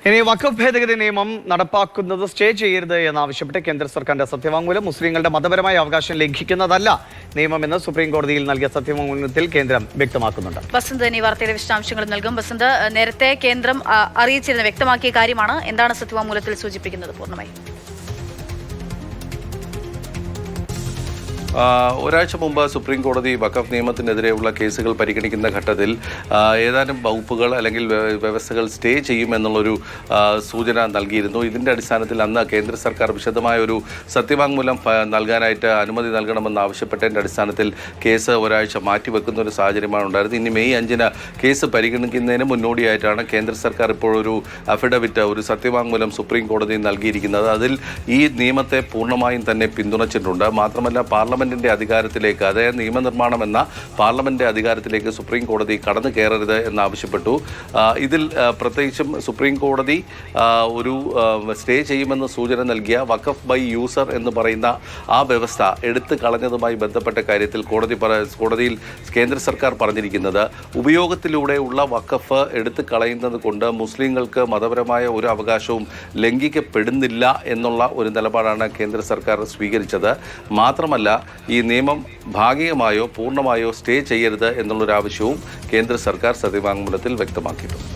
ഇനി വഖഫ് ഭേദഗതി നിയമം നടപ്പാക്കുന്നത് സ്റ്റേ ചെയ്യരുത് എന്നാവശ്യപ്പെട്ട് കേന്ദ്ര സർക്കാരിന്റെ സത്യവാങ്മൂലം മുസ്ലിങ്ങളുടെ മതപരമായ അവകാശം ലംഘിക്കുന്നതല്ല നിയമമെന്ന് സുപ്രീം കോടതിയിൽ നൽകിയ സത്യവാങ്മൂലത്തിൽ കേന്ദ്രം വ്യക്തമാക്കുന്നുണ്ട്. വസന്ത് ഇനി വാർത്തയുടെ വിശദാംശങ്ങൾ നൽകും. വസന്ത്, നേരത്തെ കേന്ദ്രം അറിയിച്ചിരുന്ന വ്യക്തമാക്കിയ കാര്യമാണ്. എന്താണ് സത്യവാങ്മൂലത്തിൽ സൂചിപ്പിക്കുന്നത് പൂർണ്ണമായി? ഒരാഴ്ച മുമ്പ് സുപ്രീം കോടതി വഖഫ് നിയമത്തിനെതിരെയുള്ള കേസുകൾ പരിഗണിക്കുന്ന ഘട്ടത്തിൽ ഏതാനും വകുപ്പുകൾ അല്ലെങ്കിൽ വ്യവസ്ഥകൾ സ്റ്റേ ചെയ്യുമെന്നുള്ളൊരു സൂചന നൽകിയിരുന്നു. ഇതിൻ്റെ അടിസ്ഥാനത്തിൽ അന്ന് കേന്ദ്ര സർക്കാർ വിശദമായ ഒരു സത്യവാങ്മൂലം നൽകാനായിട്ട് അനുമതി നൽകണമെന്ന് ആവശ്യപ്പെട്ടതിൻ്റെ അടിസ്ഥാനത്തിൽ കേസ് ഒരാഴ്ച മാറ്റിവെക്കുന്ന ഒരു സാഹചര്യമാണ് ഉണ്ടായിരുന്നത്. ഇനി മെയ് 5-ന് കേസ് പരിഗണിക്കുന്നതിന് മുന്നോടിയായിട്ടാണ് കേന്ദ്ര സർക്കാർ ഇപ്പോഴൊരു അഫിഡവിറ്റ്, ഒരു സത്യവാങ്മൂലം സുപ്രീം കോടതിയിൽ നൽകിയിരിക്കുന്നത്. അതിൽ ഈ നിയമത്തെ പൂർണ്ണമായും തന്നെ പിന്തുണച്ചിട്ടുണ്ട്. മാത്രമല്ല പാർലമെന്റിന്റെ അധികാരത്തിലേക്ക്, അതായത് നിയമനിർമ്മാണം എന്ന പാർലമെന്റ് അധികാരത്തിലേക്ക് സുപ്രീം കോടതി കടന്നു കയറരുത് എന്നാവശ്യപ്പെട്ടു. ഇതിൽ പ്രത്യേകിച്ചും സുപ്രീം കോടതി ഒരു സ്റ്റേ ചെയ്യുമെന്ന് സൂചന നൽകിയ വഖഫ് ബൈ യൂസർ എന്ന് പറയുന്ന ആ വ്യവസ്ഥ എടുത്തു കളഞ്ഞതുമായി ബന്ധപ്പെട്ട കാര്യത്തിൽ കോടതിയിൽ കേന്ദ്ര സർക്കാർ പറഞ്ഞിരിക്കുന്നത്, ഉപയോഗത്തിലൂടെയുള്ള വഖഫ് എടുത്തു കളയുന്നത് കൊണ്ട് മുസ്ലിങ്ങൾക്ക് മതപരമായ ഒരു അവകാശവും ലംഘിക്കപ്പെടുന്നില്ല എന്നുള്ള ഒരു നിലപാടാണ് കേന്ദ്ര സർക്കാർ സ്വീകരിച്ചത്. മാത്രമല്ല ഈ നിയമം ഭാഗികമായോ പൂർണ്ണമായോ സ്റ്റേ ചെയ്യരുത് എന്നുള്ളൊരാവശ്യവും കേന്ദ്ര സർക്കാർ സത്യവാങ്മൂലത്തിൽ വ്യക്തമാക്കിയിട്ടുണ്ട്.